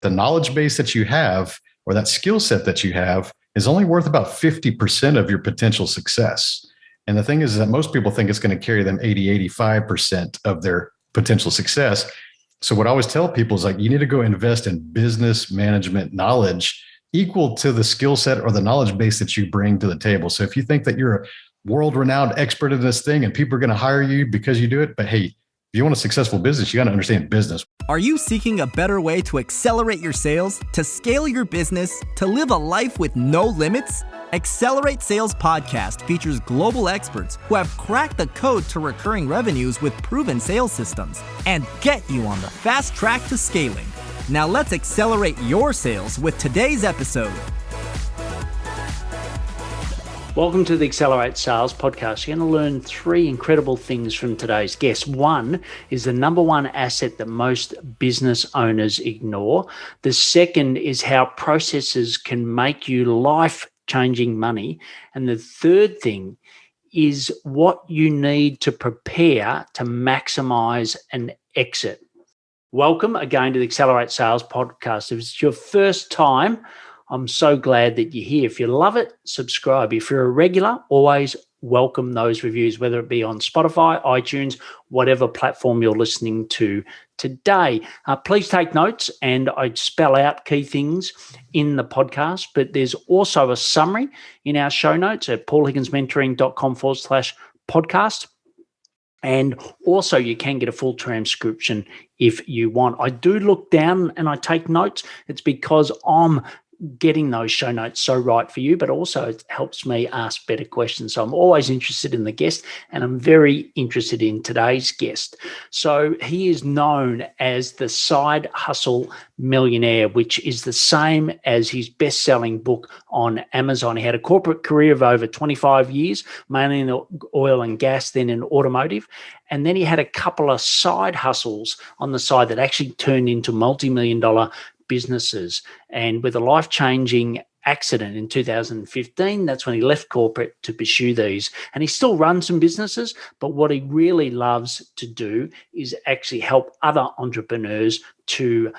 the knowledge base that you have or that skill set that you have is only worth about 50% of your potential success. And the thing is that most people think it's going to carry them 85% of their potential success. So what I always tell people is like, you need to go invest in business management knowledge equal to the skill set or the knowledge base that you bring to the table. So if you think that you're a world-renowned expert in this thing and people are going to hire you because you do it, but hey, if you want a successful business, you got to understand business. Are you seeking a better way to accelerate your sales, to scale your business, to live a life with no limits? Accelerate Sales Podcast features global experts who have cracked the code to recurring revenues with proven sales systems and get you on the fast track to scaling. Now let's accelerate your sales with today's episode. Welcome to the Accelerate Sales Podcast. You're going to learn three incredible things from today's guest. One is the number one asset that most business owners ignore. The second is how processes can make you life-changing money. And the third thing is what you need to prepare to maximize an exit. Welcome again to the Accelerate Sales Podcast. If it's your first time, I'm so glad that you're here. If you love it, subscribe. If you're a regular, always welcome those reviews, whether it be on Spotify, iTunes, whatever platform you're listening to today. Please take notes, and I spell out key things in the podcast, but there's also a summary in our show notes at paulhigginsmentoring.com/podcast. And also you can get a full transcription if you want. I do look down and I take notes. It's because I'm getting those show notes so right for you, but also it helps me ask better questions. So I'm always interested in the guest, and I'm very interested in today's guest. So he is known as the Side Hustle Millionaire, which is the same as his best-selling book on Amazon. He had a corporate career of over 25 years, mainly in oil and gas, then in automotive. And then he had a couple of side hustles on the side that actually turned into multi-million-dollar businesses. And with a life-changing accident in 2015, that's when he left corporate to pursue these. And he still runs some businesses, but what he really loves to do is actually help other entrepreneurs to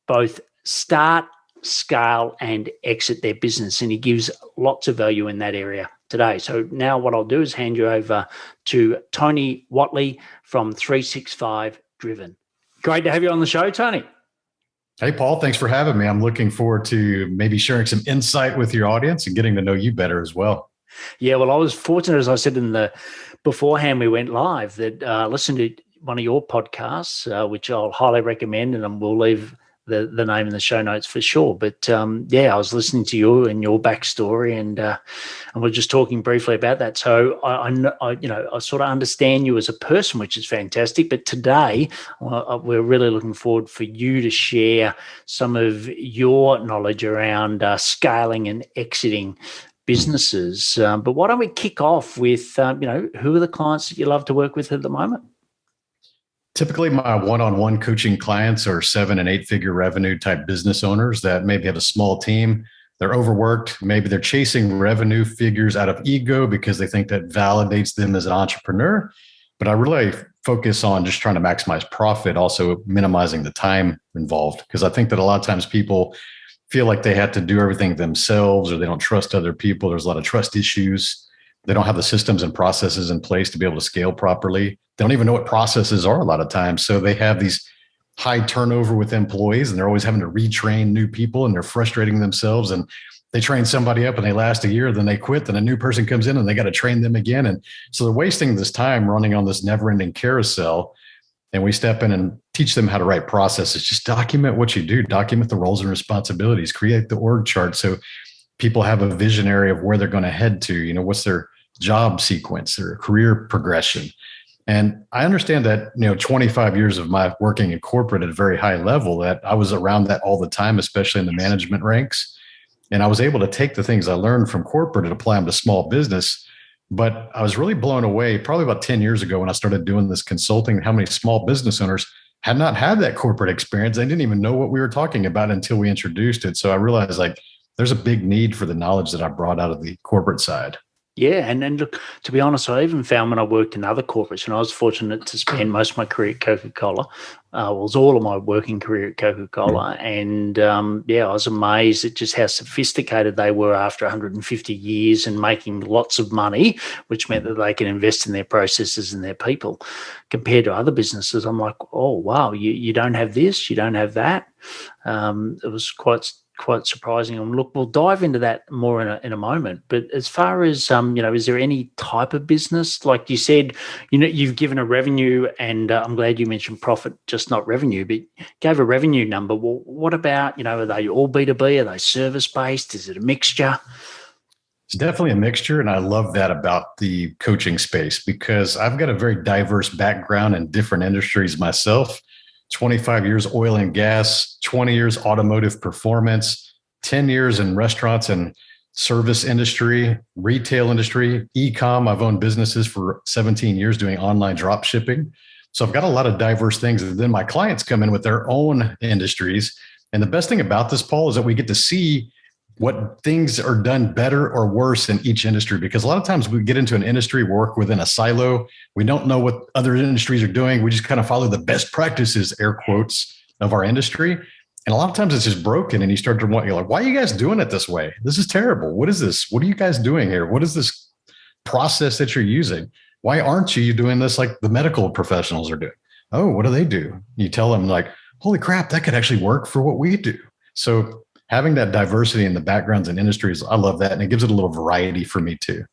both start, scale, and exit their business. And he gives lots of value in that area today. So now what I'll do is hand you over to Tony Whatley from 365 Driven. Great to have you on the show, Tony. Hey, Paul, thanks for having me. I'm looking forward to maybe sharing some insight with your audience and getting to know you better as well. Yeah, well, I was fortunate, as I said in the beforehand we went live, that I listened to one of your podcasts, which I'll highly recommend, and we'll leave the name in the show notes for sure. But I was listening to you and your backstory, and we're just talking briefly about that. So I sort of understand you as a person, which is fantastic. But today we're really looking forward for you to share some of your knowledge around scaling and exiting businesses. But why don't we kick off with who are the clients that you love to work with at the moment? Typically, my one-on-one coaching clients are 7- and 8-figure revenue type business owners that maybe have a small team. They're overworked. Maybe they're chasing revenue figures out of ego because they think that validates them as an entrepreneur. But I really focus on just trying to maximize profit, also minimizing the time involved, because I think that a lot of times people feel like they have to do everything themselves, or they don't trust other people. There's a lot of trust issues. They don't have the systems and processes in place to be able to scale properly. They don't even know what processes are a lot of times. So they have these high turnover with employees, and they're always having to retrain new people, and they're frustrating themselves. And they train somebody up and they last a year, then they quit, then a new person comes in and they got to train them again. And so they're wasting this time running on this never-ending carousel. And we step in and teach them how to write processes. Just document what you do, document the roles and responsibilities, create the org chart so people have a visionary of where they're going to head to, what's their job sequence, their career progression. And I understand that, 25 years of my working in corporate at a very high level, that I was around that all the time, especially in the management ranks. And I was able to take the things I learned from corporate and apply them to small business. But I was really blown away probably about 10 years ago when I started doing this consulting, how many small business owners had not had that corporate experience. They didn't even know what we were talking about until we introduced it. So I realized there's a big need for the knowledge that I brought out of the corporate side. Yeah, and look, to be honest, I even found when I worked in other corporates, and I was fortunate to spend most of my career at Coca-Cola, was all of my working career at Coca-Cola, and I was amazed at just how sophisticated they were after 150 years and making lots of money, which meant that they could invest in their processes and their people. Compared to other businesses, I'm like, oh wow, you don't have this, you don't have that. It was quite surprising. And look, we'll dive into that more in a moment. But as far as is there any type of business, like you said, you've given a revenue, and I'm glad you mentioned profit, just not revenue, but gave a revenue number. Well, what about, are they all B2B? Are they service based? Is it a mixture? It's definitely a mixture. And I love that about the coaching space because I've got a very diverse background in different industries myself. 25 years oil and gas, 20 years automotive performance, 10 years in restaurants and service industry, retail industry, e-com. I've owned businesses for 17 years doing online drop shipping. So I've got a lot of diverse things. And then my clients come in with their own industries. And the best thing about this, Paul, is that we get to see what things are done better or worse in each industry. Because a lot of times we get into an industry, work within a silo. We don't know what other industries are doing. We just kind of follow the best practices, air quotes, of our industry. And a lot of times it's just broken. And you start to want, you're like, why are you guys doing it this way? This is terrible. What is this? What are you guys doing here? What is this process that you're using? Why aren't you doing this like the medical professionals are doing? Oh, what do they do? You tell them like, holy crap, that could actually work for what we do. So having that diversity in the backgrounds and industries, I love that. And it gives it a little variety for me too.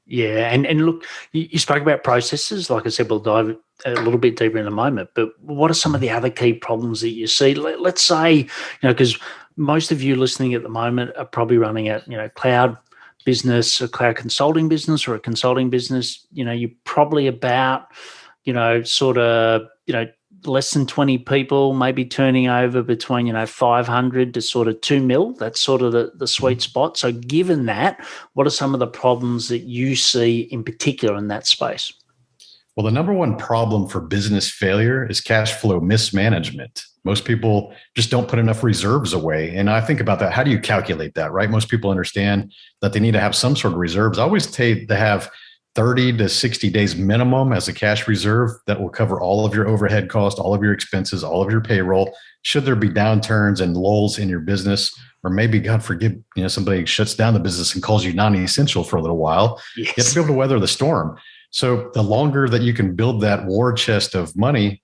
Yeah. And look, you spoke about processes. Like I said, we'll dive a little bit deeper in a moment, but what are some of the other key problems that you see? Let's say, because most of you listening at the moment are probably running a, cloud business, a cloud consulting business or a consulting business. You're probably about, less than 20 people, maybe turning over between, 500 to sort of 2 mil. That's sort of the sweet spot. So given that, what are some of the problems that you see in particular in that space? Well, the number one problem for business failure is cash flow mismanagement. Most people just don't put enough reserves away. And I think about that. How do you calculate that, right? Most people understand that they need to have some sort of reserves. I always say to have 30 to 60 days minimum as a cash reserve that will cover all of your overhead costs, all of your expenses, all of your payroll. Should there be downturns and lulls in your business, or maybe, God forbid, somebody shuts down the business and calls you non-essential for a little while, You have to be able to weather the storm. So the longer that you can build that war chest of money,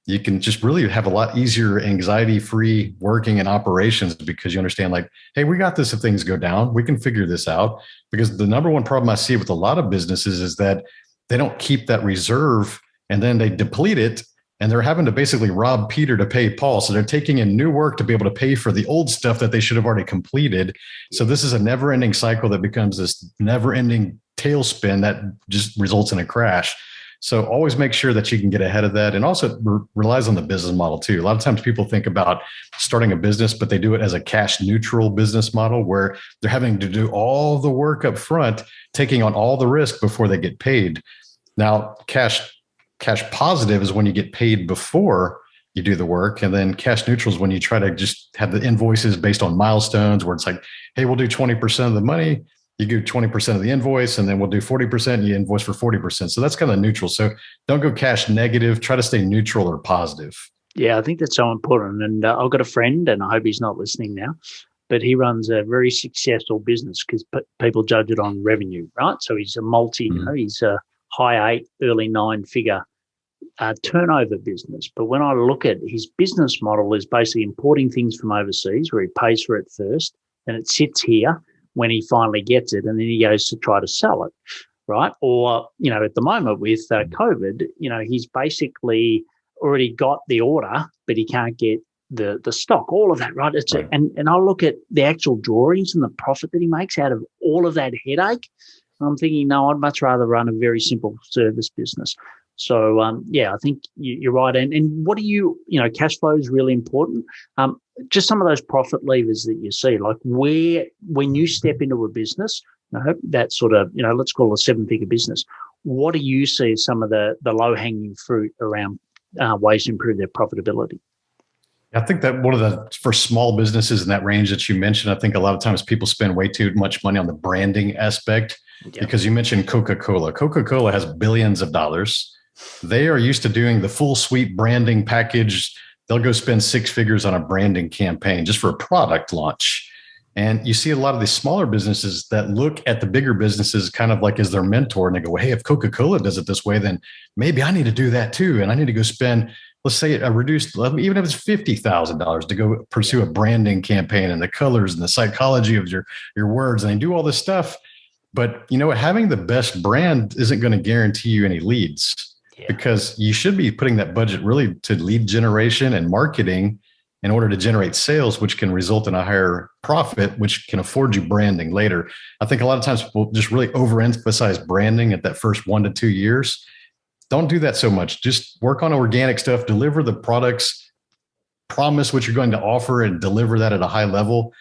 you can just really have a lot easier anxiety-free working and operations because you understand like, hey, we got this if things go down. We can figure this out. Because the number one problem I see with a lot of businesses is that they don't keep that reserve and then they deplete it and they're having to basically rob Peter to pay Paul. So they're taking in new work to be able to pay for the old stuff that they should have already completed. So this is a never-ending cycle that becomes this never-ending tailspin that just results in a crash. So always make sure that you can get ahead of that. And also relies on the business model too. A lot of times people think about starting a business, but they do it as a cash neutral business model where they're having to do all the work up front, taking on all the risk before they get paid. Now, cash positive is when you get paid before you do the work. And then cash neutral is when you try to just have the invoices based on milestones where it's like, hey, we'll do 20% of the money. You do 20% of the invoice, and then we'll do 40%, and you invoice for 40%. So that's kind of neutral. So don't go cash negative. Try to stay neutral or positive. Yeah, I think that's so important. And I've got a friend, and I hope he's not listening now, but he runs a very successful business because people judge it on revenue, right? So he's a he's a high 8, early 9-figure turnover business. But when I look at his business model is basically importing things from overseas where he pays for it first, and it sits here when he finally gets it, and then he goes to try to sell it, right? Or, at the moment with COVID, he's basically already got the order, but he can't get the stock, all of that, right? And I look at the actual drawings and the profit that he makes out of all of that headache. I'm thinking, no, I'd much rather run a very simple service business. So, I think you're right. And what do cash flow is really important. Just some of those profit levers that you see, like when you step into a business, I hope that sort of, let's call it a 7-figure business. What do you see as some of the low-hanging fruit around ways to improve their profitability? I think that for small businesses in that range that you mentioned, I think a lot of times people spend way too much money on the branding aspect. Yep. Because you mentioned Coca-Cola. Coca-Cola has billions of dollars. They are used to doing the full suite branding package. They'll go spend six figures on a branding campaign just for a product launch. And you see a lot of these smaller businesses that look at the bigger businesses kind of like as their mentor, and they go, hey, if Coca-Cola does it this way, then maybe I need to do that too. And I need to go spend, let's say, a reduced, even if it's $50,000 to go pursue a branding campaign and the colors and the psychology of your words. And they do all this stuff. But you know what? Having the best brand isn't going to guarantee you any leads, because you should be putting that budget really to lead generation and marketing in order to generate sales, which can result in a higher profit, which can afford you branding later. I think a lot of times people just really overemphasize branding at that first 1 to 2 years. Don't do that so much. Just work on organic stuff, deliver the products, promise what you're going to offer and deliver that at a high level,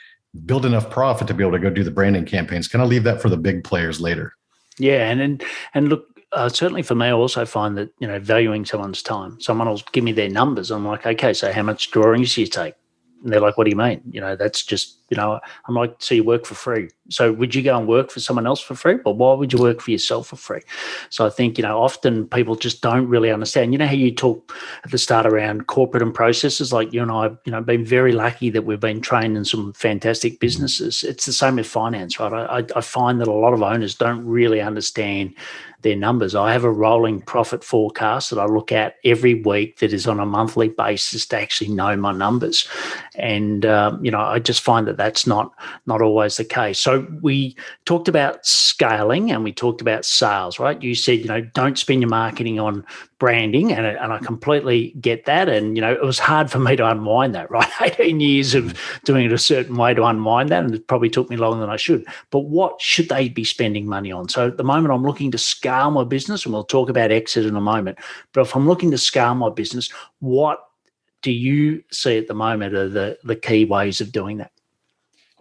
build enough profit to be able to go do the branding campaigns. Kind of leave that for the big players later. Yeah. And look, certainly for me, I also find that, valuing someone's time. Someone will give me their numbers. I'm like, okay, so how much drawings do you take? And they're like, what do you mean? That's just, I'm like, so you work for free. So would you go and work for someone else for free? Well, why would you work for yourself for free? So I think, often people just don't really understand. You know how you talk at the start around corporate and processes? Like you and I have, been very lucky that we've been trained in some fantastic businesses. It's the same with finance, right? I find that a lot of owners don't really understand their numbers. I have a rolling profit forecast that I look at every week that is on a monthly basis to actually know my numbers. And, I just find that that's not always the case. So we talked about scaling and we talked about sales, right? You said, don't spend your marketing on branding, and I completely get that. And, it was hard for me to unwind that, right? 18 years of doing it a certain way to unwind that, and it probably took me longer than I should. But what should they be spending money on? So at the moment, I'm looking to scale my business, and we'll talk about exit in a moment. But if I'm looking to scale my business, what do you see at the moment are the key ways of doing that?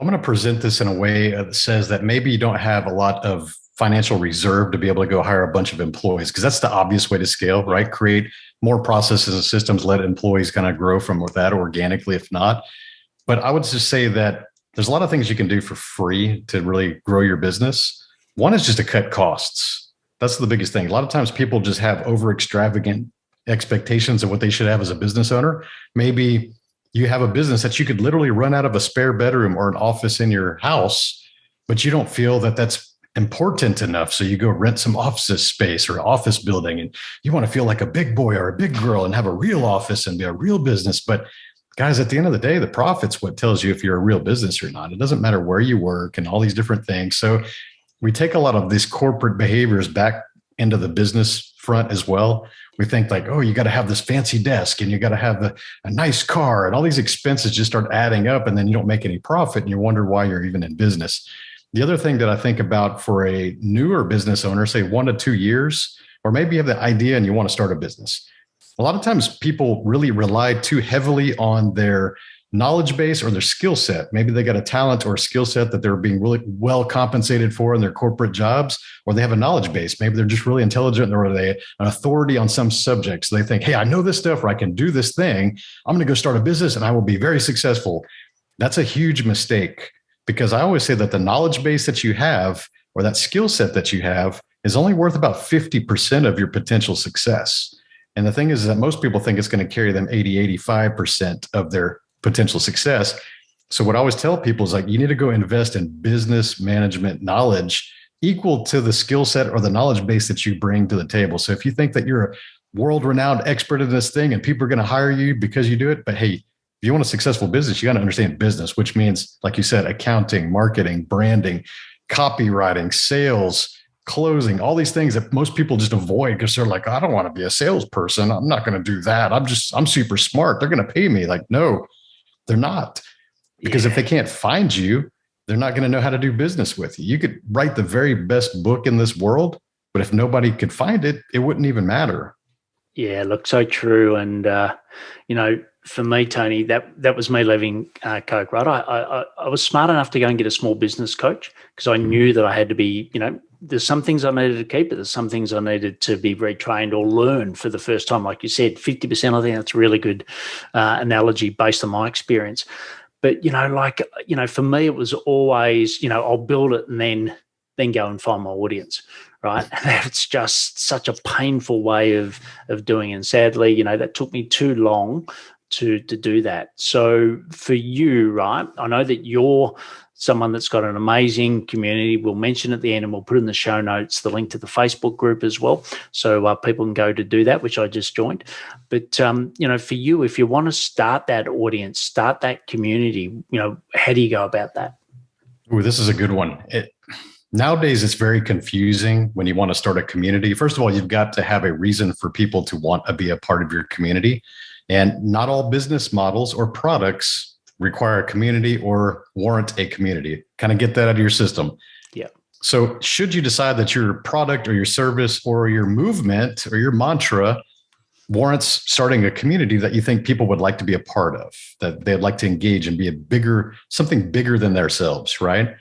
I'm going to present this in a way that says that maybe you don't have a lot of financial reserve to be able to go hire a bunch of employees, because that's the obvious way to scale, right? Create more processes and systems, let employees kind of grow from that organically, if not. But I would just say that there's a lot of things you can do for free to really grow your business. One is just to cut costs. That's the biggest thing. A lot of times people just have over extravagant expectations of what they should have as a business owner. Maybe you have a business that you could literally run out of a spare bedroom or an office in your house, but you don't feel that that's important enough. So you go rent some office space or office building, and you want to feel like a big boy or a big girl and have a real office and be a real business. But guys, at the end of the day, the profit's what tells you if you're a real business or not. It doesn't matter where you work and all these different things. So we take a lot of these corporate behaviors back into the business front as well. We think like, oh, you got to have this fancy desk and you got to have a nice car, and all these expenses just start adding up, and then you don't make any profit and you wonder why you're even in business. The other thing that I think about for a newer business owner, say 1 to 2 years, or maybe you have the idea and you want to start a business. A lot of times people really rely too heavily on their knowledge base or their skill set. Maybe they got a talent or a skill set that they're being really well compensated for in their corporate jobs, or they have a knowledge base. Maybe they're just really intelligent, or they an authority on some subject. So they think, hey, I know this stuff, or I can do this thing. I'm going to go start a business and I will be very successful. That's a huge mistake, because I always say that the knowledge base that you have, or that skill set that you have, is only worth about 50% of your potential success. And the thing is that most people think it's going to carry them 80, 85% of their potential success. So what I always tell people is like, you need to go invest in business management knowledge equal to the skill set or the knowledge base that you bring to the table. So if you think that you're a world-renowned expert in this thing and people are going to hire you because you do it, but hey, if you want a successful business, you got to understand business, which means, like you said, accounting, marketing, branding, copywriting, sales, closing, all these things that most people just avoid because they're like, I don't want to be a salesperson. I'm not going to do that. I'm super smart. They're going to pay me. Like, no, they're not. Because if they can't find you, they're not going to know how to do business with you. You could write the very best book in this world, but if nobody could find it, it wouldn't even matter. Yeah, look, so true. And, for me, Tony, that was me leaving Coke, right? I was smart enough to go and get a small business coach because I knew that I had to be, there's some things I needed to keep, but there's some things I needed to be retrained or learn for the first time. Like you said, 50%, I think that's a really good analogy based on my experience. But, for me, it was always, I'll build it and then then go and find my audience, right? That's just such a painful way of doing it. And sadly, that took me too long to do that. So for you, right, I know that you're someone that's got an amazing community. We'll mention at the end, and we'll put in the show notes the link to the Facebook group as well, so people can go to do that, which I just joined. But for you, if you want to start that audience, start that community, how do you go about that? Ooh, this is a good one. Nowadays, it's very confusing when you want to start a community. First of all, you've got to have a reason for people to want to be a part of your community. And not all business models or products require a community or warrant a community. Kind of get that out of your system. Yeah. So should you decide that your product or your service or your movement or your mantra warrants starting a community that you think people would like to be a part of, that they'd like to engage and be something bigger than themselves, right?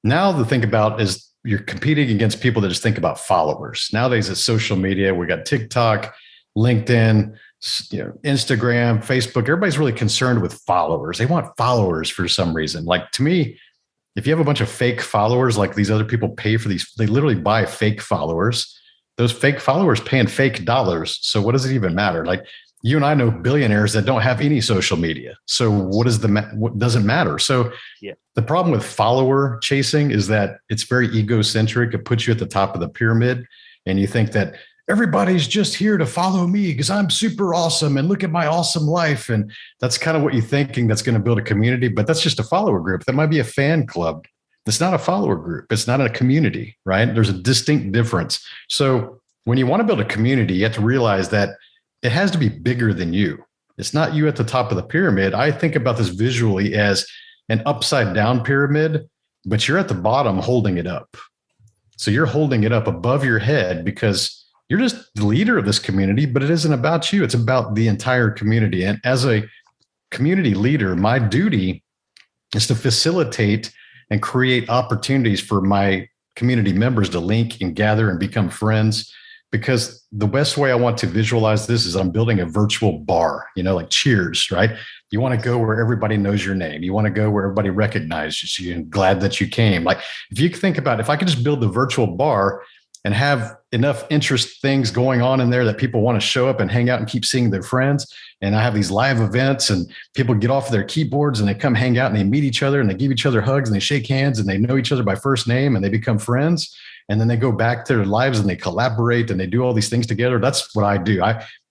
Now the thing about is you're competing against people that just think about followers. Nowadays it's social media. We got TikTok, LinkedIn, Instagram, Facebook. Everybody's really concerned with followers. They want followers for some reason. Like, to me, if you have a bunch of fake followers, like these other people pay for these, they literally buy fake followers. Those fake followers paying fake dollars. So what does it even matter? Like, you and I know billionaires that don't have any social media. So what doesn't matter? So The problem with follower chasing is that it's very egocentric. It puts you at the top of the pyramid, and you think that everybody's just here to follow me because I'm super awesome and look at my awesome life. And that's kind of what you're thinking that's going to build a community, but that's just a follower group. That might be a fan club. It's not a follower group. It's not a community, right? There's a distinct difference. So when you want to build a community, you have to realize that it has to be bigger than you. It's not you at the top of the pyramid. I think about this visually as an upside down pyramid, but you're at the bottom holding it up. So you're holding it up above your head because you're just the leader of this community, but it isn't about you. It's about the entire community. And as a community leader, my duty is to facilitate and create opportunities for my community members to link and gather and become friends. Because the best way I want to visualize this is I'm building a virtual bar, like Cheers, right? You want to go where everybody knows your name. You want to go where everybody recognizes you and glad that you came. Like, if you think about, if I could just build the virtual bar and have enough interest things going on in there that people want to show up and hang out and keep seeing their friends. And I have these live events and people get off their keyboards and they come hang out and they meet each other and they give each other hugs and they shake hands and they know each other by first name and they become friends. And then they go back to their lives and they collaborate and they do all these things together. That's what I do.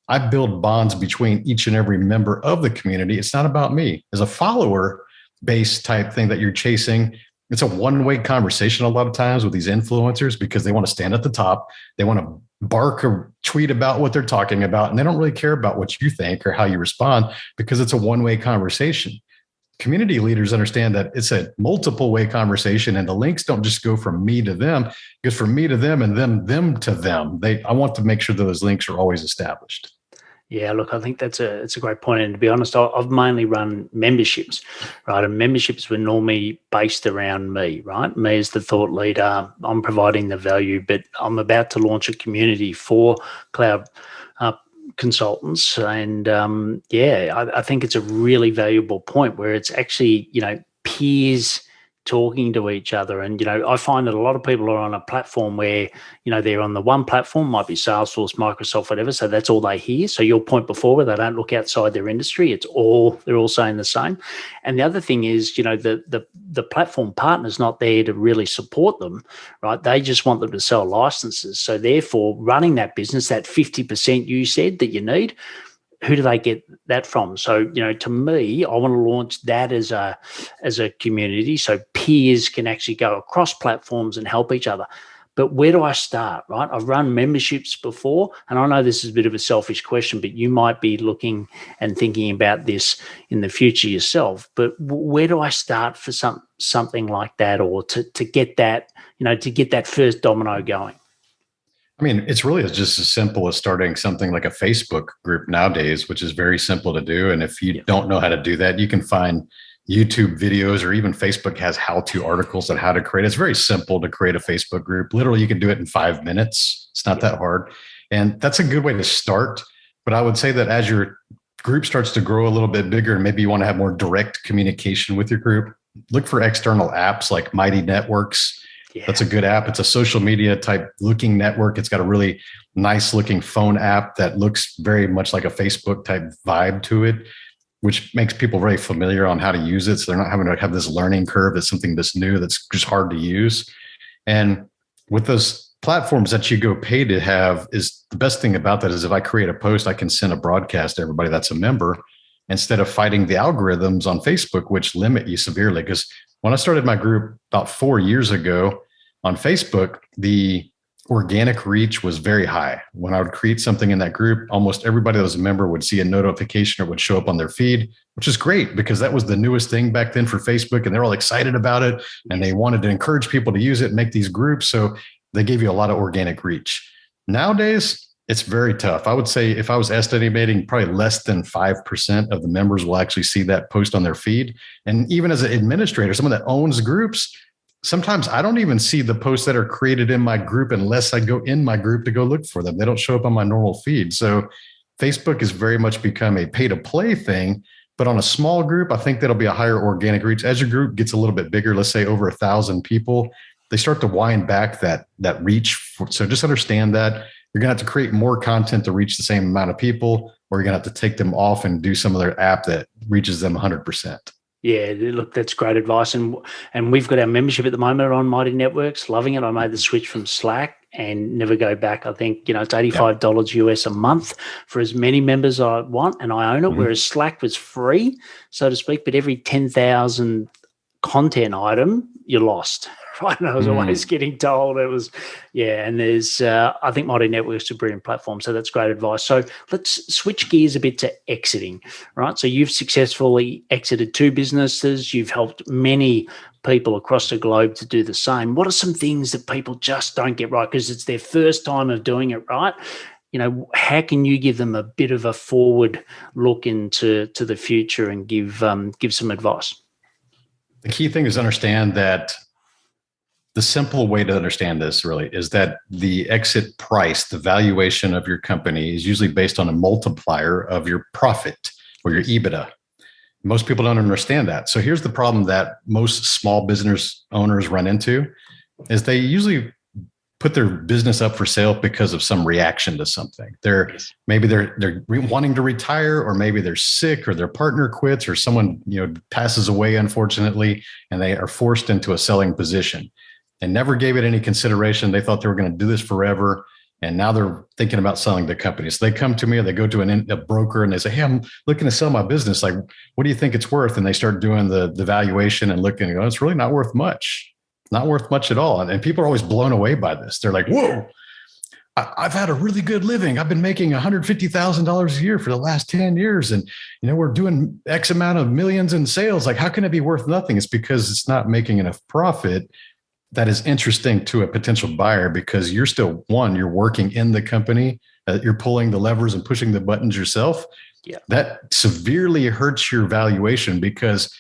I build bonds between each and every member of the community. It's not about me. As a follower based type thing that you're chasing, it's a one-way conversation a lot of times with these influencers because they want to stand at the top. They want to bark or tweet about what they're talking about, and they don't really care about what you think or how you respond because it's a one-way conversation. Community leaders understand that it's a multiple-way conversation, and the links don't just go from me to them. It goes from me to them and them to them. I want to make sure that those links are always established. Yeah, look, I think it's a great point. And to be honest, I've mainly run memberships, right? And memberships were normally based around me, right? Me as the thought leader, I'm providing the value, but I'm about to launch a community for cloud consultants. And I think it's a really valuable point where it's actually, peers talking to each other. And, I find that a lot of people are on a platform where, they're on the one platform, might be Salesforce, Microsoft, whatever. So that's all they hear. So your point before where they don't look outside their industry, they're all saying the same. And the other thing is, the platform partner's not there to really support them, right? They just want them to sell licenses. So therefore running that business, that 50% you said that you need, who do they get that from? So, to me, I want to launch that as a community so peers can actually go across platforms and help each other. But where do I start, right? I've run memberships before, and I know this is a bit of a selfish question, but you might be looking and thinking about this in the future yourself. But where do I start for something like that, or to get that, to get that first domino going? I mean, it's really just as simple as starting something like a Facebook group nowadays, which is very simple to do. And if you don't know how to do that, you can find YouTube videos, or even Facebook has how-to articles on how to create. It's very simple to create a Facebook group. Literally, you can do it in 5 minutes. It's not that hard. And that's a good way to start. But I would say that as your group starts to grow a little bit bigger, and maybe you want to have more direct communication with your group, look for external apps like Mighty Networks. Yeah. That's a good app. It's a social media type looking network. It's got a really nice looking phone app that looks very much like a Facebook type vibe to it, which makes people very familiar on how to use it. So they're not having to have this learning curve. That's something that's new, that's just hard to use. And with those platforms that you go pay to have, is the best thing about that is if I create a post, I can send a broadcast to everybody that's a member instead of fighting the algorithms on Facebook, which limit you severely. Because when I started my group about 4 years ago on Facebook, the organic reach was very high. When I would create something in that group, almost everybody that was a member would see a notification or would show up on their feed, which is great because that was the newest thing back then for Facebook. And they're all excited about it. And they wanted to encourage people to use it and make these groups. So they gave you a lot of organic reach. Nowadays, it's very tough. I would say if I was estimating, probably less than 5% of the members will actually see that post on their feed. And even as an administrator, someone that owns groups, sometimes I don't even see the posts that are created in my group unless I go in my group to go look for them. They don't show up on my normal feed. So Facebook has very much become a pay to play thing. But on a small group, I think that'll be a higher organic reach. As your group gets a little bit bigger, let's say over 1,000 people, they start to wind back that reach. So just understand that you're going to have to create more content to reach the same amount of people, or you're going to have to take them off and do some of their app that reaches them 100%. Yeah, look, that's great advice. And we've got our membership at the moment on Mighty Networks, loving it. I made the switch from Slack and never go back. I think, it's $85 US a month for as many members I want, and I own it, whereas Slack was free, so to speak, but every 10,000 content item, you're lost. Right. And I was always getting told it was, and there's, I think Mighty Networks is a brilliant platform. So that's great advice. So let's switch gears a bit to exiting, right? So you've successfully exited 2 businesses. You've helped many people across the globe to do the same. What are some things that people just don't get right because it's their first time of doing it right? How can you give them a bit of a forward look into the future and give some advice? The key thing is understand that the simple way to understand this really is that the exit price, the valuation of your company is usually based on a multiplier of your profit or your EBITDA. Most people don't understand that. So here's the problem that most small business owners run into is they usually put their business up for sale because of some reaction to something. They're wanting to retire, or maybe they're sick, or their partner quits, or someone passes away, unfortunately, and they are forced into a selling position. And never gave it any consideration. They thought they were going to do this forever. And now they're thinking about selling the company. So they come to me, or they go to a broker and they say, hey, I'm looking to sell my business. Like, what do you think it's worth? And they start doing the valuation and looking and go, it's really not worth much. Not worth much at all. And people are always blown away by this. They're like, whoa, I've had a really good living. I've been making $150,000 a year for the last 10 years. And, we're doing X amount of millions in sales. Like, how can it be worth nothing? It's because it's not making enough profit that is interesting to a potential buyer, because you're still, you're working in the company, you're pulling the levers and pushing the buttons yourself. Yeah. That severely hurts your valuation, because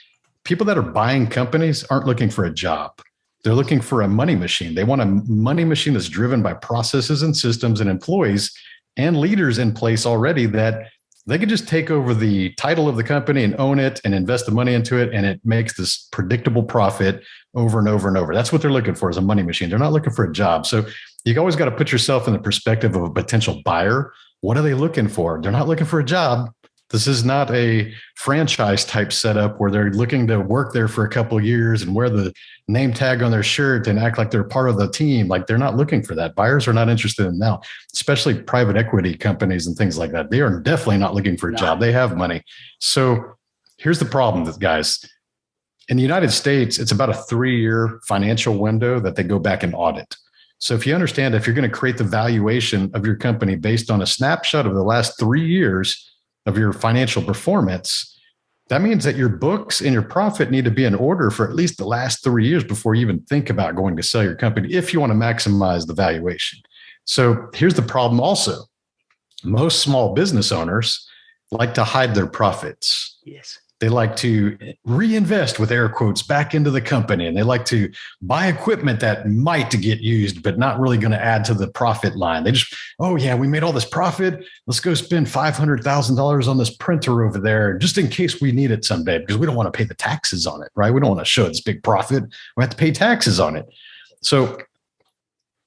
people that are buying companies aren't looking for a job. They're looking for a money machine. They want a money machine that's driven by processes and systems and employees and leaders in place already, that they could just take over the title of the company and own it and invest the money into it. And it makes this predictable profit over and over and over. That's what they're looking for, is a money machine. They're not looking for a job. So you always got to put yourself in the perspective of a potential buyer. What are they looking for? They're not looking for a job. This is not a franchise type setup where they're looking to work there for a couple of years and wear the name tag on their shirt and act like they're part of the team. Like, they're not looking for that. Buyers are not interested in now, especially private equity companies and things like that. They are definitely not looking for a job. They have money. So here's the problem, guys. In the United States, it's about a 3-year financial window that they go back and audit. So if you understand, if you're going to create the valuation of your company based on a snapshot of the last 3 years of your financial performance, that means that your books and your profit need to be in order for at least the last 3 years before you even think about going to sell your company, if you want to maximize the valuation. So here's the problem also. Most small business owners like to hide their profits. Yes. They like to reinvest, with air quotes, back into the company. And they like to buy equipment that might get used, but not really going to add to the profit line. They just, oh yeah, we made all this profit. Let's go spend $500,000 on this printer over there, just in case we need it someday, because we don't want to pay the taxes on it, right? We don't want to show this big profit. We have to pay taxes on it. So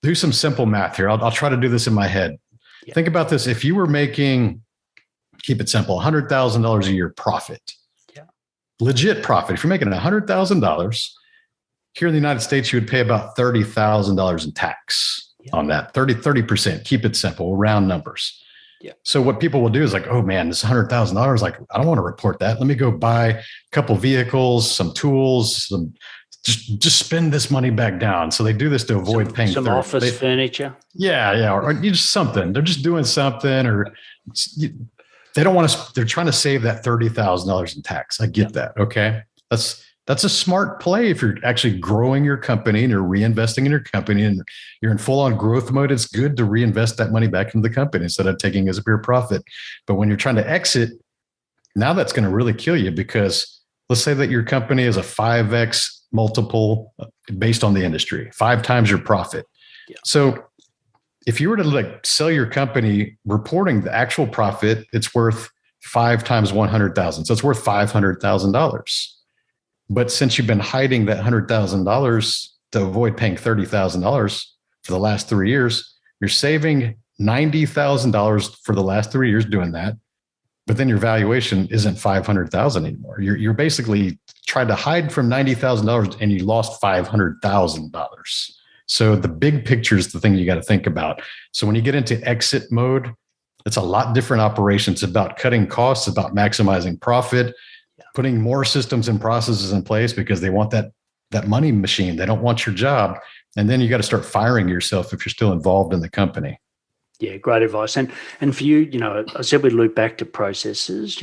do some simple math here. I'll try to do this in my head. Yeah. Think about this. If you were making, keep it simple, $100,000 a year profit, legit profit. If you're making $100,000 here in the United States, you would pay about $30,000 in tax on that, 30%. Keep it simple, round numbers. Yeah. So what people will do is like, oh man, this $100,000, like, I don't want to report that. Let me go buy a couple vehicles, some tools, just spend this money back down. So they do this to avoid paying some office furniture. Yeah. Or you just something. They're just doing something, or they don't want to. They're trying to save that $30,000 in tax. I get that. Okay, that's a smart play if you're actually growing your company and you're reinvesting in your company and you're in full on growth mode. It's good to reinvest that money back into the company instead of taking it as a pure profit. But when you're trying to exit, now that's going to really kill you, because let's say that your company is a 5x multiple based on the industry, 5 times your profit. Yeah. So if you were to like sell your company reporting the actual profit, it's worth 5 times 100,000. So it's worth $500,000. But since you've been hiding that $100,000 to avoid paying $30,000 for the last 3 years, you're saving $90,000 for the last 3 years doing that. But then your valuation isn't $500,000 anymore. You're basically trying to hide from $90,000 and you lost $500,000. So the big picture is the thing you got to think about. So when you get into exit mode, it's a lot different operation. It's about cutting costs, about maximizing profit, putting more systems and processes in place because they want that money machine. They don't want your job. And then you got to start firing yourself if you're still involved in the company. Yeah, great advice. And for you, I said we loop back to processes.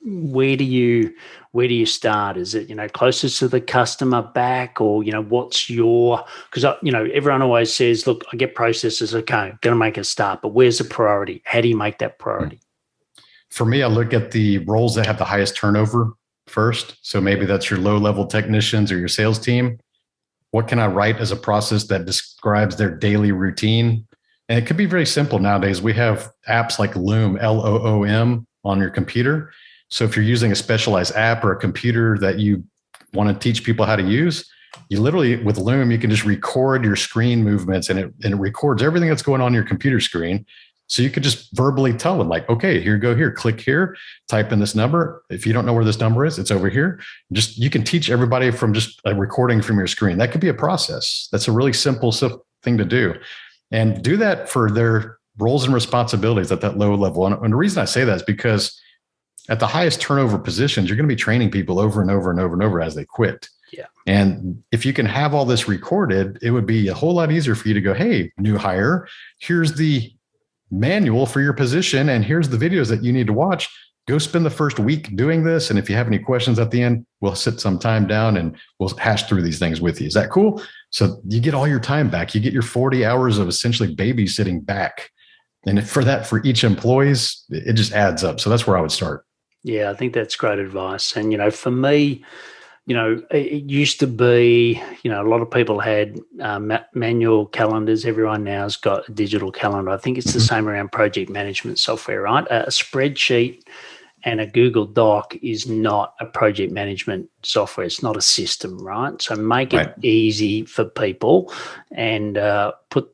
Where do you start? Is it closest to the customer back, or what's your? Because everyone always says, look, I get processes. Okay, going to make a start, but where's the priority? How do you make that priority? For me, I look at the roles that have the highest turnover first. So maybe that's your low-level technicians or your sales team. What can I write as a process that describes their daily routine? And it could be very simple nowadays. We have apps like Loom, Loom, on your computer. So if you're using a specialized app or a computer that you want to teach people how to use, you literally, with Loom, you can just record your screen movements, and it records everything that's going on your computer screen. So you could just verbally tell them, like, okay, here, go here, click here, type in this number. If you don't know where this number is, it's over here. You can teach everybody from just a recording from your screen. That could be a process. That's a really simple thing to do. And do that for their roles and responsibilities at that low level. And the reason I say that is because at the highest turnover positions, you're going to be training people over and over and over and over as they quit. Yeah. And if you can have all this recorded, it would be a whole lot easier for you to go, hey, new hire, here's the manual for your position, and here's the videos that you need to watch. Go spend the first week doing this. And if you have any questions at the end, we'll sit some time down and we'll hash through these things with you. Is that cool? So you get all your time back. You get your 40 hours of essentially babysitting back. And for each employees, it just adds up. So that's where I would start. Yeah, I think that's great advice. And, for me, it used to be, a lot of people had manual calendars. Everyone now has got a digital calendar. I think it's the same around project management software, right? A spreadsheet and a Google Doc is not a project management software. It's not a system, right? So make it easy for people and put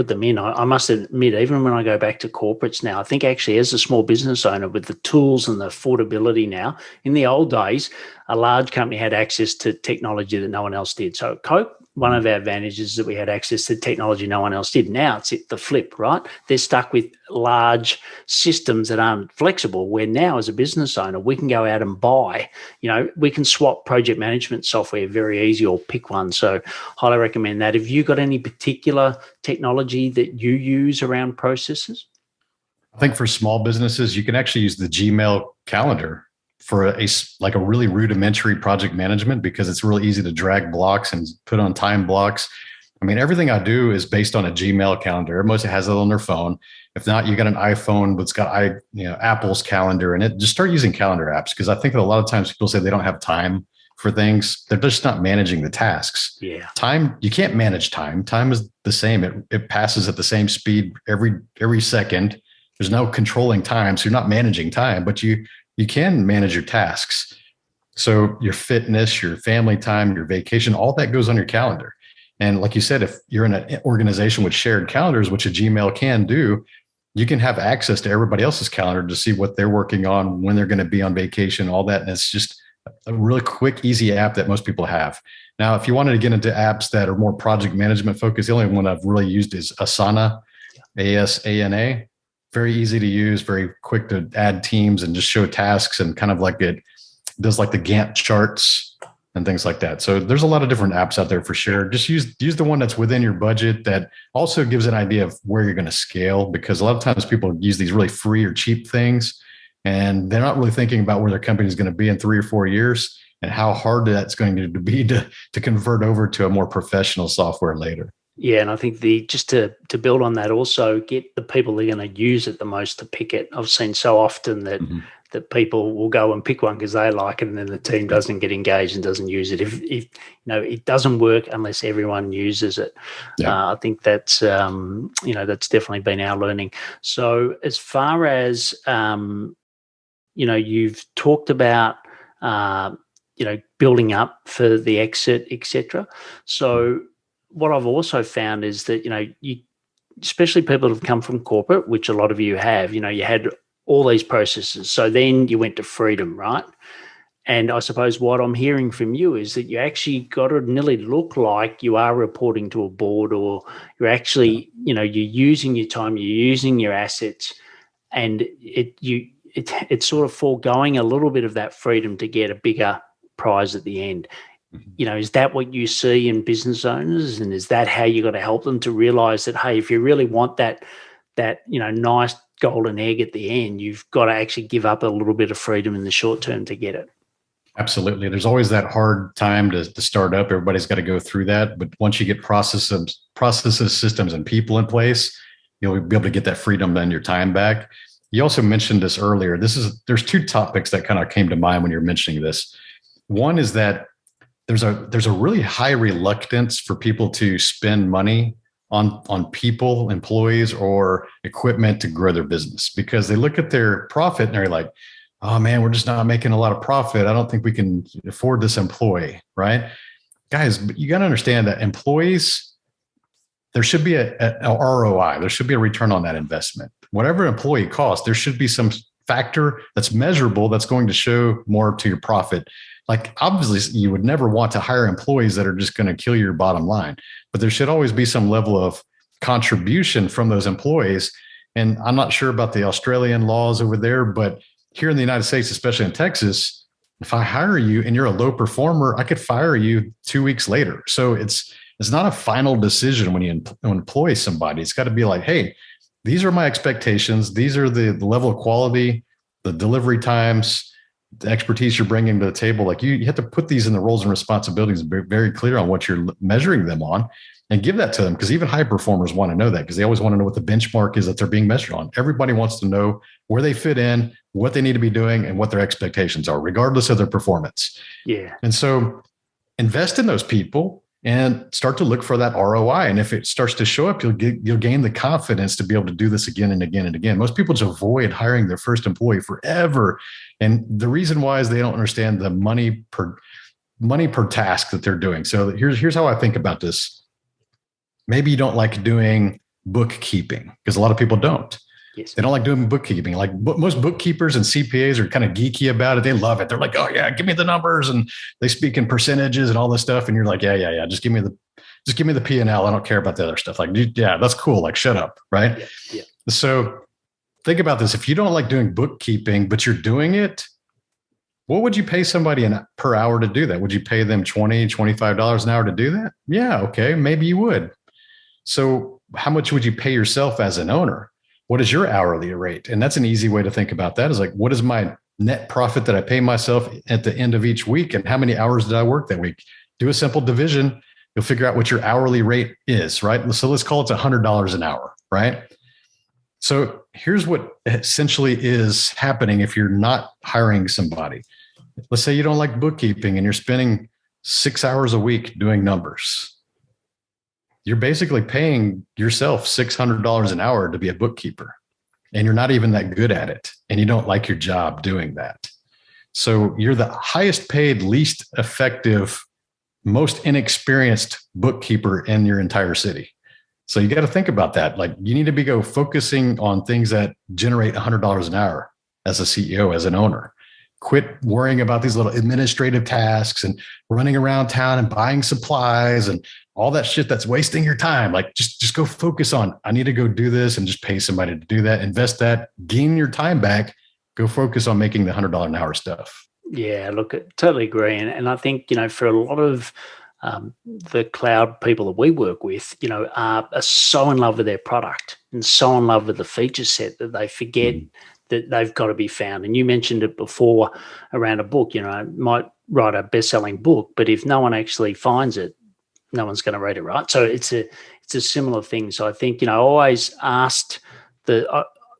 them in. I must admit, even when I go back to corporates now, I think actually as a small business owner with the tools and the affordability now, in the old days, a large company had access to technology that no one else did. So at Coke, one of our advantages is that we had access to technology no one else did. Now it's the flip, right? They're stuck with large systems that aren't flexible, where now as a business owner, we can go out and buy, we can swap project management software very easy or pick one. So highly recommend that. Have you got any particular technology that you use around processes? I think for small businesses, you can actually use the Gmail calendar for a really rudimentary project management, because it's really easy to drag blocks and put on time blocks. I mean, everything I do is based on a Gmail calendar. Most has it on their phone. If not, you got an iPhone that's got Apple's calendar in it. Just start using calendar apps, because I think that a lot of times people say they don't have time for things. They're just not managing the tasks. Yeah. Time, you can't manage time. Time is the same. It passes at the same speed every second. There's no controlling time. So you're not managing time, but you can manage your tasks. So your fitness, your family time, your vacation, all that goes on your calendar. And like you said, if you're in an organization with shared calendars, which a Gmail can do, you can have access to everybody else's calendar to see what they're working on, when they're going to be on vacation, all that. And it's just a really quick, easy app that most people have. Now, if you wanted to get into apps that are more project management focused, the only one I've really used is Asana, Asana. Very easy to use, very quick to add teams and just show tasks, and kind of like it does like the Gantt charts and things like that. So there's a lot of different apps out there for sure. Just use the one that's within your budget, that also gives an idea of where you're going to scale, because a lot of times people use these really free or cheap things, and they're not really thinking about where their company is going to be in 3 or 4 years and how hard that's going to be to convert over to a more professional software later. Yeah, and I think just to build on that, also get the people that are going to use it the most to pick it. I've seen so often that that people will go and pick one because they like it, and then the team doesn't get engaged and doesn't use it. If it doesn't work unless everyone uses it. I think that's that's definitely been our learning. So as far as you've talked about building up for the exit, etc. So what I've also found is that, you, especially people that have come from corporate, which a lot of you have, you had all these processes. So then you went to freedom, right? And I suppose what I'm hearing from you is that you actually got to nearly look like you are reporting to a board, or you're actually, you're using your time, you're using your assets, and it's sort of foregoing a little bit of that freedom to get a bigger prize at the end. Is that what you see in business owners, and is that how you got to help them to realize that, hey, if you really want that nice golden egg at the end, you've got to actually give up a little bit of freedom in the short term to get it? Absolutely. There's always that hard time to start up. Everybody's got to go through that. But once you get processes, systems, and people in place, you'll be able to get that freedom and your time back. You also mentioned this earlier. There's 2 topics that kind of came to mind when you're mentioning this. One is that there's a really high reluctance for people to spend money on people, employees, or equipment to grow their business, because they look at their profit and they're like, oh man, we're just not making a lot of profit. I don't think we can afford this employee, right? Guys, you got to understand that employees, there should be a ROI. There should be a return on that investment. Whatever employee costs, there should be some factor that's measurable that's going to show more to your profit. Like, obviously, you would never want to hire employees that are just going to kill your bottom line, but there should always be some level of contribution from those employees. And I'm not sure about the Australian laws over there, but here in the United States, especially in Texas, if I hire you and you're a low performer, I could fire you 2 weeks later. So it's not a final decision when you employ somebody. It's got to be like, hey, these are my expectations. These are the level of quality, the delivery times, the expertise you're bringing to the table. Like, you have to put these in the roles and responsibilities, very clear on what you're measuring them on, and give that to them. Because even high performers want to know that, because they always want to know what the benchmark is that they're being measured on. Everybody wants to know where they fit in, what they need to be doing, and what their expectations are, regardless of their performance. Yeah. And so invest in those people and start to look for that ROI. And if it starts to show up, you'll gain the confidence to be able to do this again and again and again. Most people just avoid hiring their first employee forever. And the reason why is they don't understand the money per task that they're doing. So here's how I think about this. Maybe you don't like doing bookkeeping, because a lot of people don't. Yes. They don't like doing bookkeeping. Like, most bookkeepers and CPAs are kind of geeky about it. They love it. They're like, oh yeah, give me the numbers, and they speak in percentages and all this stuff. And you're like, yeah. Just give me the P&L. I don't care about the other stuff. Like, yeah, that's cool. Like, shut up. Right. Yeah. So think about this. If you don't like doing bookkeeping, but you're doing it, what would you pay somebody per hour to do that? Would you pay them $20, $25 an hour to do that? Yeah. Okay. Maybe you would. So how much would you pay yourself as an owner? What is your hourly rate? And that's an easy way to think about that, is like, what is my net profit that I pay myself at the end of each week? And how many hours did I work that week? Do a simple division. You'll figure out what your hourly rate is, right? So let's call it $100 an hour, right? So here's what essentially is happening if you're not hiring somebody. Let's say you don't like bookkeeping and you're spending 6 hours a week doing numbers. You're basically paying yourself $600 an hour to be a bookkeeper, and you're not even that good at it, and you don't like your job doing that. So you're the highest paid, least effective most inexperienced bookkeeper in your entire city. So you got to think about that. Like you need to go focusing on things that generate $100 an hour as a CEO, as an owner. Quit worrying about these little administrative tasks and running around town and buying supplies and all that shit that's wasting your time. Like just go focus on, I need to go do this and just pay somebody to do that, invest that, gain your time back, go focus on making the $100 an hour stuff. Yeah, look, I totally agree. And I think, for a lot of the cloud people that we work with, are so in love with their product and so in love with the feature set that they forget that they've got to be found. And you mentioned it before around a book. I might write a best-selling book, but if no one actually finds it, no one's going to read it, right? So it's a similar thing. So I think, I always asked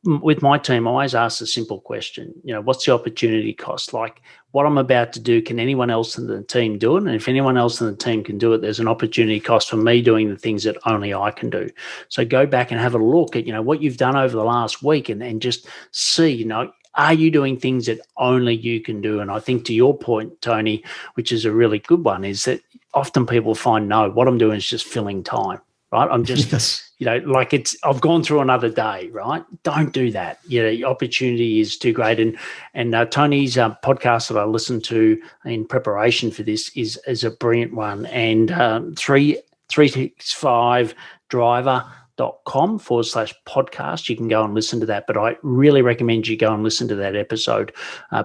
with my team, I always ask a simple question, what's the opportunity cost? Like what I'm about to do, can anyone else in the team do it? And if anyone else in the team can do it, there's an opportunity cost for me doing the things that only I can do. So go back and have a look at, what you've done over the last week and just see, are you doing things that only you can do? And I think to your point, Tony, which is a really good one, is that often people find, no, what I'm doing is just filling time, right? I'm just, I've gone through another day, right? Don't do that. The opportunity is too great. And Tony's podcast that I listened to in preparation for this is a brilliant one. And 365driver.com/podcast. You can go and listen to that, but I really recommend you go and listen to that episode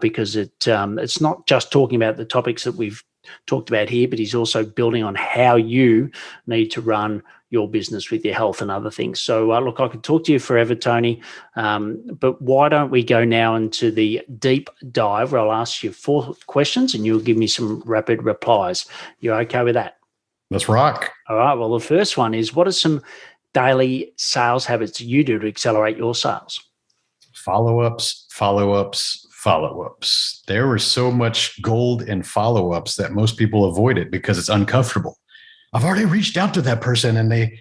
because it's not just talking about the topics that we've talked about here, but he's also building on how you need to run your business with your health and other things. So look, I could talk to you forever, Tony, but why don't we go now into the deep dive where I'll ask you 4 questions and you'll give me some rapid replies. You okay with that? Let's rock. All right. Well, the first one is, what are some daily sales habits you do to accelerate your sales? Follow-ups. There was so much gold in follow-ups that most people avoid it because it's uncomfortable. I've already reached out to that person and they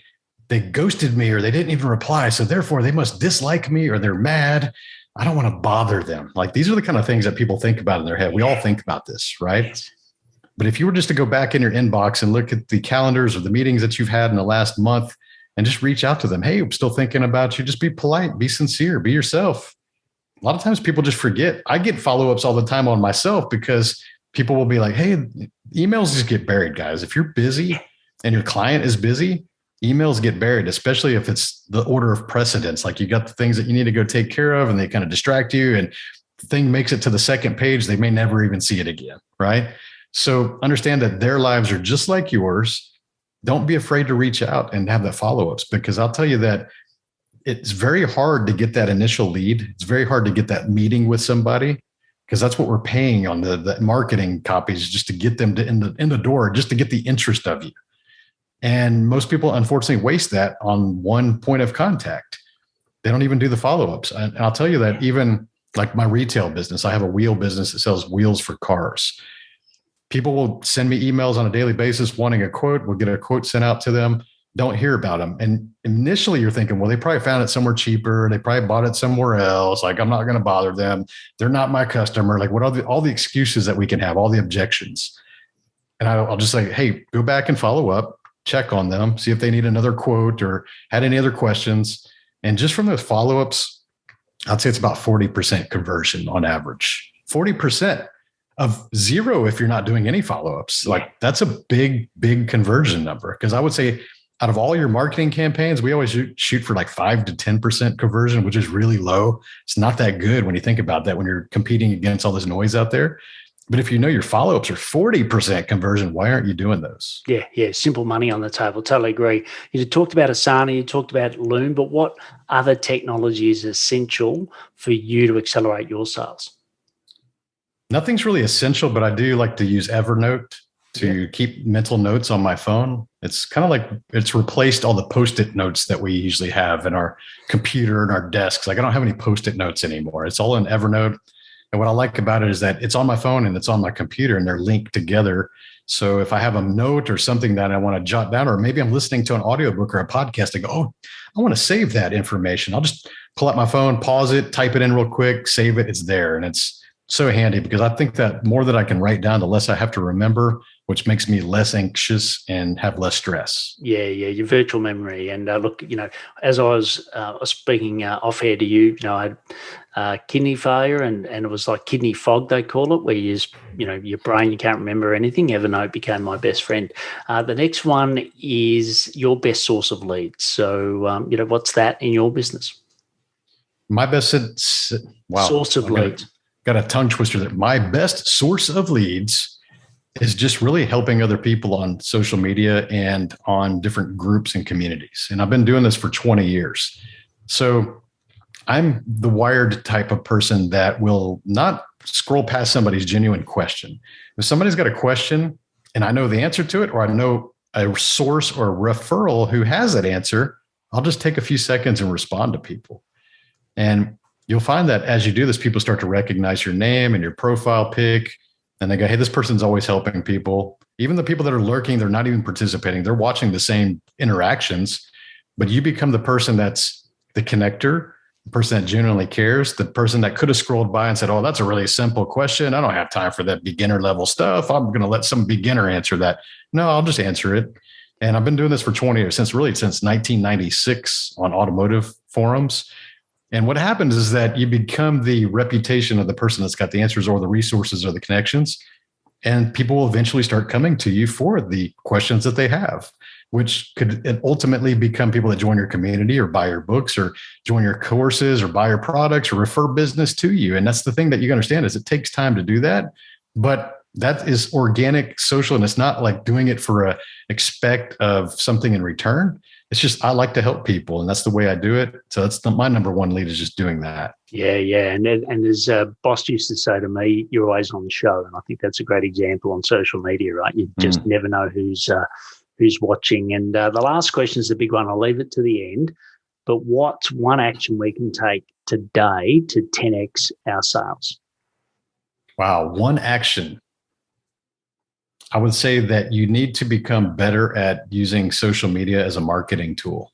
ghosted me or they didn't even reply. So therefore they must dislike me or they're mad. I don't want to bother them. Like these are the kind of things that people think about in their head. We all think about this, right? Yes. But if you were just to go back in your inbox and look at the calendars of the meetings that you've had in the last month and just reach out to them. Hey, I'm still thinking about you. Just be polite, be sincere, be yourself. A lot of times people just forget. I get follow-ups all the time on myself because people will be like, hey, emails just get buried, guys. If you're busy and your client is busy, emails get buried, especially if it's the order of precedence. Like you got the things that you need to go take care of and they kind of distract you and the thing makes it to the second page. They may never even see it again, right? So understand that their lives are just like yours. Don't be afraid to reach out and have that follow-ups because I'll tell you that it's very hard to get that initial lead. It's very hard to get that meeting with somebody because that's what we're paying on the marketing copies, just to get them in the door, just to get the interest of you. And most people, unfortunately, waste that on one point of contact. They don't even do the follow-ups. And I'll tell you that even like my retail business, I have a wheel business that sells wheels for cars. People will send me emails on a daily basis wanting a quote. We'll get a quote sent out to them. Don't hear about them. And initially you're thinking, well, they probably found it somewhere cheaper. They probably bought it somewhere else. Like, I'm not going to bother them. They're not my customer. Like what are all the excuses that we can have, all the objections. And I'll just say, hey, go back and follow up, check on them, see if they need another quote or had any other questions. And just from those follow-ups, I'd say it's about 40% conversion on average. 40% of zero if you're not doing any follow-ups. Like that's a big, big conversion number. Because I would say out of all your marketing campaigns, we always shoot for like 5 to 10% conversion, which is really low. It's not that good when you think about that, when you're competing against all this noise out there. But if you know your follow-ups are 40% conversion, why aren't you doing those? Yeah. Simple money on the table. Totally agree. You talked about Asana, you talked about Loom, but what other technology is essential for you to accelerate your sales? Nothing's really essential, but I do like to use Evernote to keep mental notes on my phone. It's kind of like it's replaced all the Post-it notes that we usually have in our computer and our desks. Like I don't have any Post-it notes anymore. It's all in Evernote. And what I like about it is that it's on my phone and it's on my computer and they're linked together. So if I have a note or something that I want to jot down, or maybe I'm listening to an audiobook or a podcast, I go, oh, I want to save that information. I'll just pull out my phone, pause it, type it in real quick, save it. It's there. And it's so handy because I think that more that I can write down, the less I have to remember, which makes me less anxious and have less stress. Yeah, your virtual memory. And look, as I was speaking off air to you, I had kidney failure, and it was like kidney fog, they call it, where your brain, you can't remember anything. Evernote became my best friend. The next one is your best source of leads. So, what's that in your business? My best source of leads. Got a tongue twister there. My best source of leads is just really helping other people on social media and on different groups and communities. And I've been doing this for 20 years. So I'm the wired type of person that will not scroll past somebody's genuine question. If somebody's got a question and I know the answer to it, or I know a source or a referral who has that answer, I'll just take a few seconds and respond to people. And you'll find that as you do this, people start to recognize your name and your profile pic. And they go, hey, this person's always helping people. Even the people that are lurking, they're not even participating. They're watching the same interactions, but you become the person that's the connector, the person that genuinely cares, the person that could have scrolled by and said, oh, that's a really simple question. I don't have time for that beginner level stuff. I'm going to let some beginner answer that. No, I'll just answer it. And I've been doing this for 20 years, since 1996 on automotive forums. And what happens is that you become the reputation of the person that's got the answers or the resources or the connections. And people will eventually start coming to you for the questions that they have, which could ultimately become people that join your community or buy your books or join your courses or buy your products or refer business to you. And that's the thing that you understand is it takes time to do that. But that is organic, social, and it's not like doing it for a expect of something in return. It's just, I like to help people, and that's the way I do it. So that's my number one lead, is just doing that. Yeah. And as boss used to say to me, you're always on the show. And I think that's a great example on social media, right? You just never know who's watching. And the last question is the big one. I'll leave it to the end. But what's one action we can take today to 10x our sales? Wow. One action. I would say that you need to become better at using social media as a marketing tool.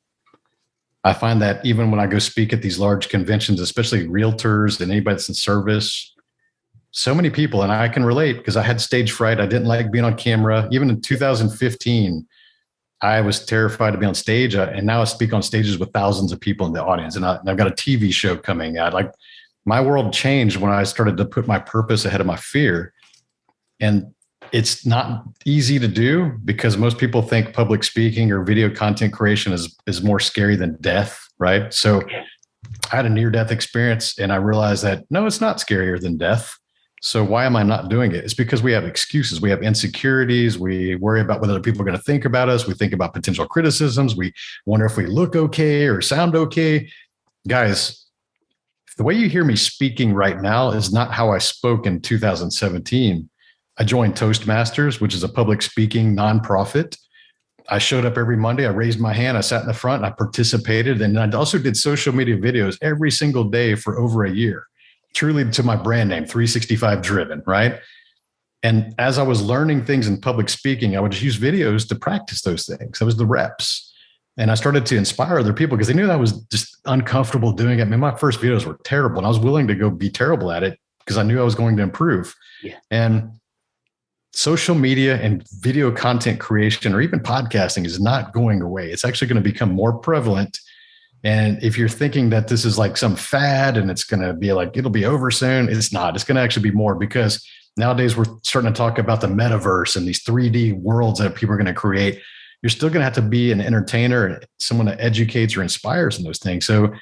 I find that even when I go speak at these large conventions, especially realtors and anybody that's in service, so many people, and I can relate because I had stage fright. I didn't like being on camera. Even in 2015, I was terrified to be on stage. And now I speak on stages with thousands of people in the audience. And I've got a TV show coming out. Like, my world changed when I started to put my purpose ahead of my fear. And it's not easy to do because most people think public speaking or video content creation is more scary than death, right? So I had a near-death experience and I realized that, no, it's not scarier than death. So why am I not doing it? It's because we have excuses. We have insecurities. We worry about what other people are going to think about us. We think about potential criticisms. We wonder if we look okay or sound okay. Guys, the way you hear me speaking right now is not how I spoke in 2017. I joined Toastmasters, which is a public speaking nonprofit. I showed up every Monday. I raised my hand. I sat in the front. I participated. And I also did social media videos every single day for over a year, truly to my brand name, 365 Driven, right? And as I was learning things in public speaking, I would just use videos to practice those things. That was the reps. And I started to inspire other people because they knew that I was just uncomfortable doing it. I mean, my first videos were terrible and I was willing to go be terrible at it because I knew I was going to improve. Yeah. And social media and video content creation, or even podcasting, is not going away. It's actually going to become more prevalent. And if you're thinking that this is like some fad and it's going to be like, it'll be over soon, it's not. It's going to actually be more, because nowadays we're starting to talk about the metaverse and these 3D worlds that people are going to create. You're still going to have to be an entertainer and someone that educates or inspires in those things. So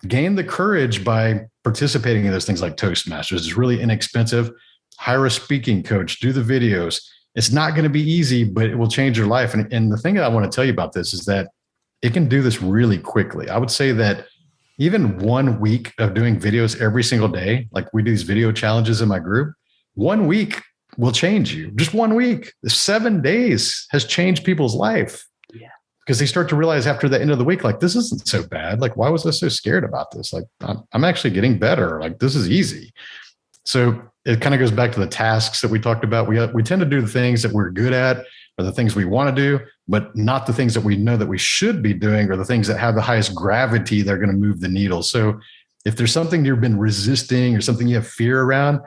gain the courage by participating in those things like Toastmasters. It's really inexpensive. Hire a speaking coach, do the videos. It's not going to be easy, but it will change your life. And the thing that I want to tell you about this is that it can do this really quickly. I would say that even 1 week of doing videos every single day, like we do these video challenges in my group, 1 week will change you. Just 1 week. 7 days has changed people's life. Yeah. Because they start to realize after the end of the week, like, this isn't so bad. Like, why was I so scared about this? Like, I'm actually getting better. Like, this is easy. So it kind of goes back to the tasks that we talked about. We tend to do the things that we're good at, or the things we want to do, but not the things that we know that we should be doing, or the things that have the highest gravity that are going to move the needle. So if there's something you've been resisting or something you have fear around,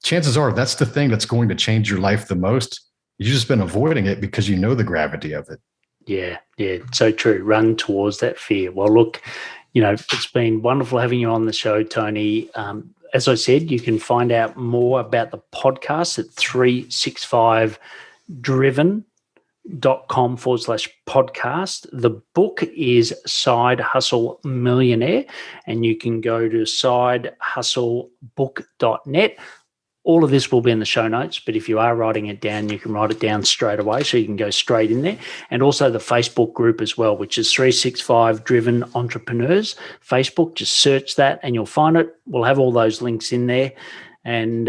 chances are that's the thing that's going to change your life the most. You've just been avoiding it because you know the gravity of it. Yeah, so true. Run towards that fear. Well, look, it's been wonderful having you on the show, Tony. As I said, you can find out more about the podcast at 365driven.com/podcast. The book is Side Hustle Millionaire, and you can go to sidehustlebook.net. All of this will be in the show notes, but if you are writing it down, you can write it down straight away so you can go straight in there. And also the Facebook group as well, which is 365 Driven Entrepreneurs Facebook. Just search that and you'll find it. We'll have all those links in there. And,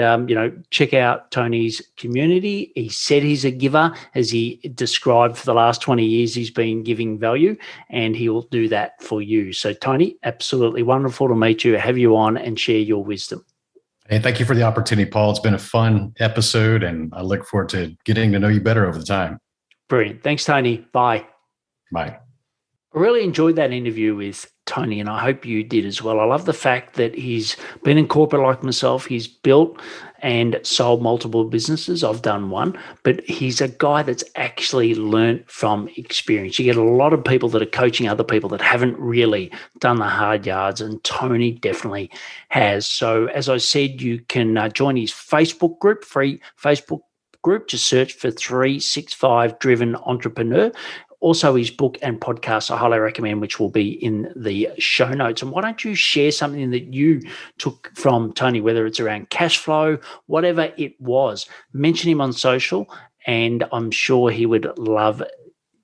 check out Tony's community. He said he's a giver, as he described for the last 20 years he's been giving value, and he will do that for you. So, Tony, absolutely wonderful to meet you, have you on and share your wisdom. Hey, thank you for the opportunity, Paul. It's been a fun episode, and I look forward to getting to know you better over the time. Brilliant. Thanks, Tony. Bye. Bye. I really enjoyed that interview with Tony, and I hope you did as well. I love the fact that he's been in corporate like myself. He's built and sold multiple businesses. I've done one, but he's a guy that's actually learned from experience. You get a lot of people that are coaching other people that haven't really done the hard yards, and Tony definitely has. So as I said, you can join his Facebook group, free Facebook group. Just search for 365 Driven Entrepreneur. Also, his book and podcast I highly recommend, which will be in the show notes. And why don't you share something that you took from Tony, whether it's around cash flow, whatever it was. Mention him on social, and I'm sure he would love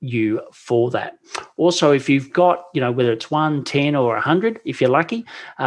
you for that. Also, if you've got, whether it's 1, 10 or 100, if you're lucky,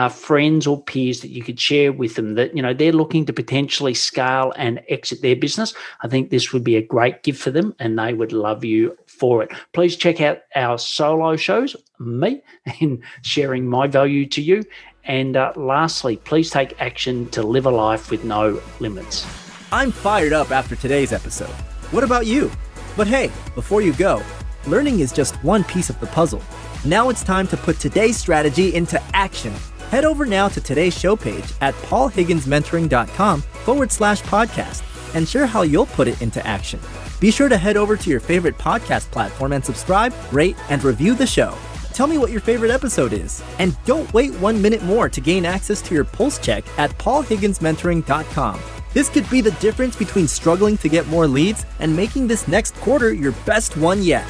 friends or peers that you could share with them that, they're looking to potentially scale and exit their business, I think this would be a great gift for them, and they would love you for it. Please check out our solo shows, me, and sharing my value to you. And lastly, please take action to live a life with no limits. I'm fired up after today's episode. What about you? But hey, before you go, learning is just one piece of the puzzle. Now it's time to put today's strategy into action. Head over now to today's show page at paulhigginsmentoring.com/podcast and share how you'll put it into action. Be sure to head over to your favorite podcast platform and subscribe, rate, and review the show. Tell me what your favorite episode is. And don't wait 1 minute more to gain access to your pulse check at paulhigginsmentoring.com. This could be the difference between struggling to get more leads and making this next quarter your best one yet.